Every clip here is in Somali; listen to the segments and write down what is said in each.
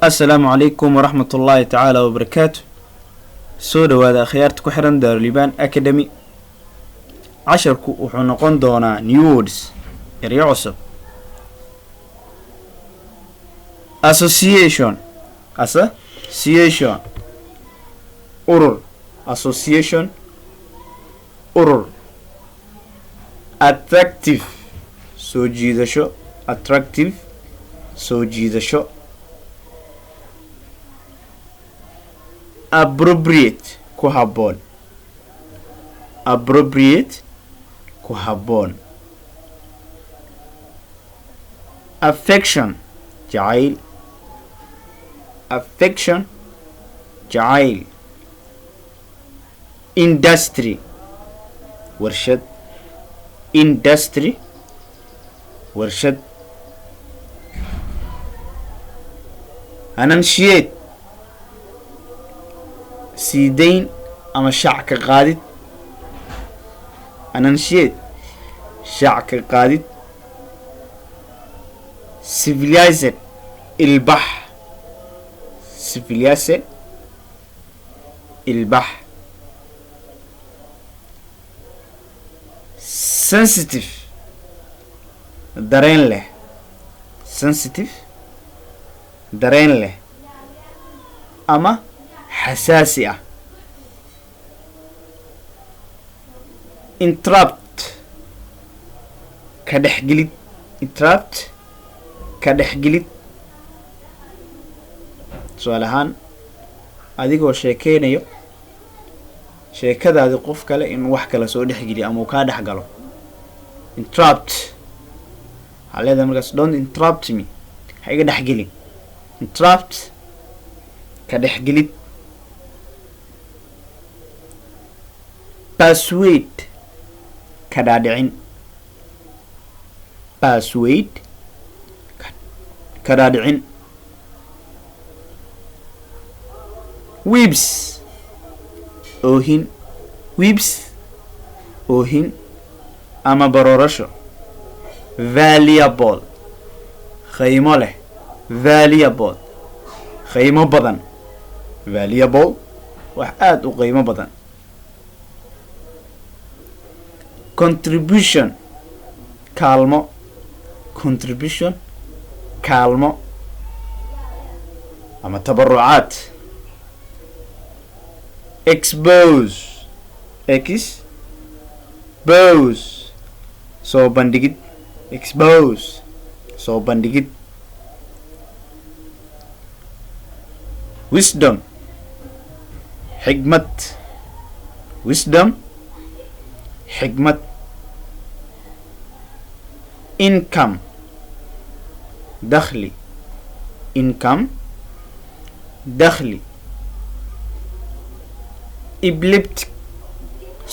السلام عليكم ورحمة الله تعالى وبركاته. سودة وهذا خيارت كحرن دار ليبان أكاديمي. عشركو وحنقون دونا نيودز إريعصب association urur association urur attractive soo jiidasho attractive soo jiidasho appropriate ku habboon appropriate ku habboon affection jacayl affection jacayl industry warshad industry warshad ananshiyad siidayn ama shaac ka qaadid ananshiyad shaac ka qaadid civilized ilbax civilized ilbax sensitive dareen leh sensitive dareen leh ama xasaasi ah interrupt ka dhexgelid interrupt ka dhexgelid su'aal ahaan adigoo sheekeynayo sheekadaadi qof kale in wax kale soo dhexgeliyo ama uu kaa dhex galo interrupt waxaa leedahay markaas don't interrupt me ha iga dhexgelin interrupt ka dhexgelid persuade ka dhaadhicin persuade ka dhaadhicin weeps oohin weeps oohin ama baroorasho valuable qiimo leh valuable qiimo badan valuable wax aad u qiimo badan contribution kaalmo contribution kaalmo ama tabarucaad expose soo bandhigid expose soo bandhigid wisdom xigmad wisdom xigmad income dakhli income dakhli epileptic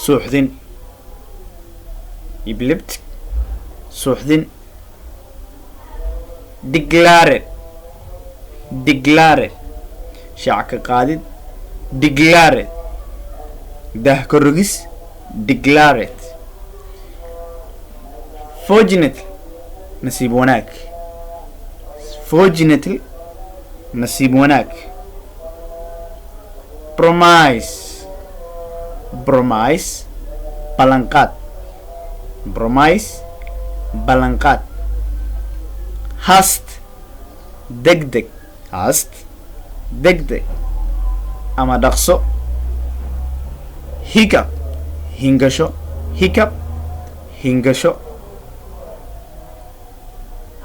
suuxdin epileptic suuxdin declared shaac ka qaadid declared dah ka rogis declared fortunate nasiib wanaag fortunately nasiib wanaag promise ballanqaad promise ballanqaad hast degdeg ama dhaqso hiccup hingasho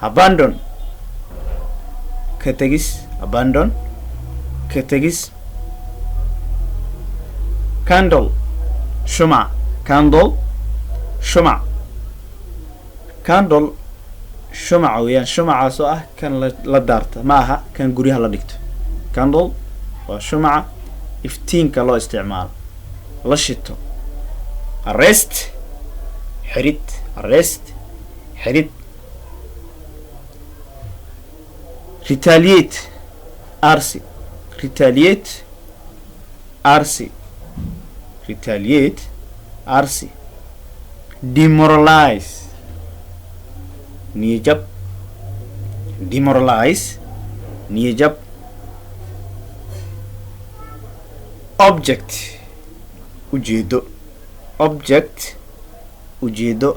abandon ka tegis candle shumac weeyaan shumacaas oo ah kan la daarta ma aha kan guryaha la dhigto candle waa shumaca iftiinka loo isticmaalo la shito arrest xirid retaliate arsi demoralize niyajab object ujeedo object ujeedo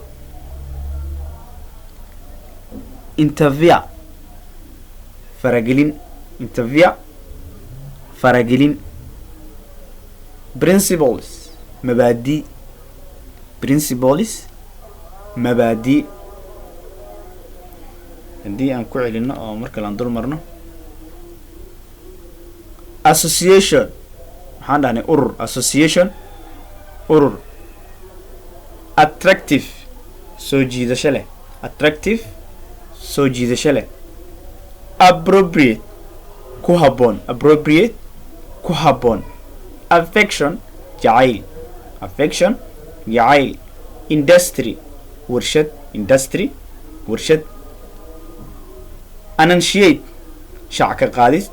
interview faragelin interview faragelin principles mabaadi principles mabaadi haddii aan ku celino oo marka laan dul marno association waxaan dhahnay urur association urur attractive soo jiidasho leh attractive soo jiidasho leh appropriate ku habboon appropriate ku habboon affection jacayl affection jacayl industry warshad industry warshad annunciate shaac ka qaadid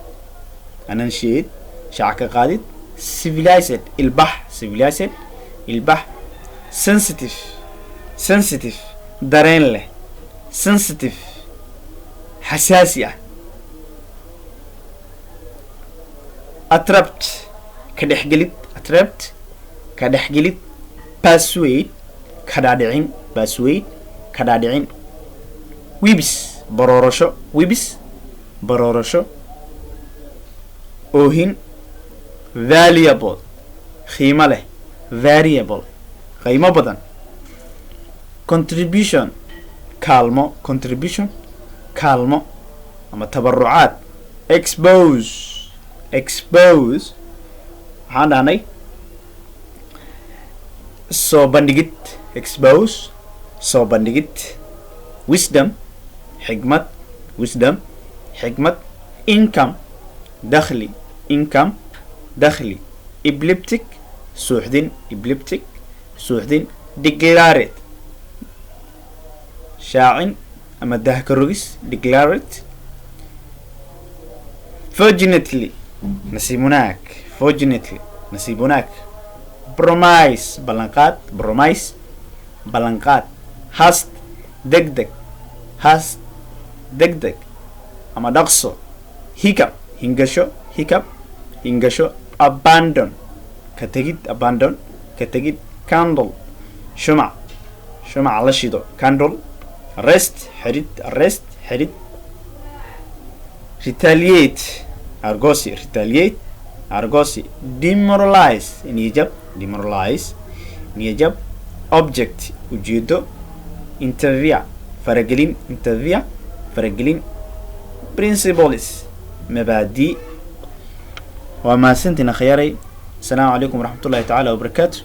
annunciate shaac ka qaadid civilized ilbax civilized ilbax sensitive sensitive dareen leh sensitive xasaasi ah attract ka dhexgelid attract ka dhexgelid persuade ka dhaadhicin persuade ka dhaadhicin wibis baroorasho wibis baroorasho oohin valuable qiimo leh variable qiimo badan contribution kaalmo contribution kaalmo ama tabarucaad expose expose waxaan dhahnay soo bandhigid expose soo bandhigid wisdom xigmad wisdom xigmad income dakhli income dakhli epileptic suuxdin epileptic suuxdin declared shaacin ama dahkarogis declared fortunately nasiib wanaag fortunately nasiib wanaag promise ballanqaad promise ballanqaad hast degdeg hast degdeg ama dhaqso hiccup hingasho hiccup hingasho abandon ka tegid abandon ka tegid candle shumac shumac la shido candle arrest xidhid arrest xidhid retaliate argosi retaliate argosi demoralize niyajab demoralize niyajab object ujeedo interview faragelin interview faragelin principles mabaadi waa mahadsantiin akhyaaray asalaamu calaykum waraxmatullahi tacaala wabarakaatu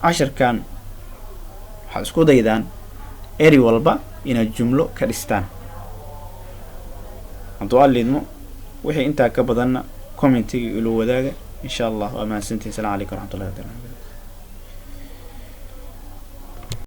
casharkan waxaad isku daydaan eri walba inaad jumlo ka dhistaan hadduu alidmo wixii intaa ka badanna commentiga ilo wadaaga insha allah waa mahadsantiin asalaamu calaykum waraxmatullahi taala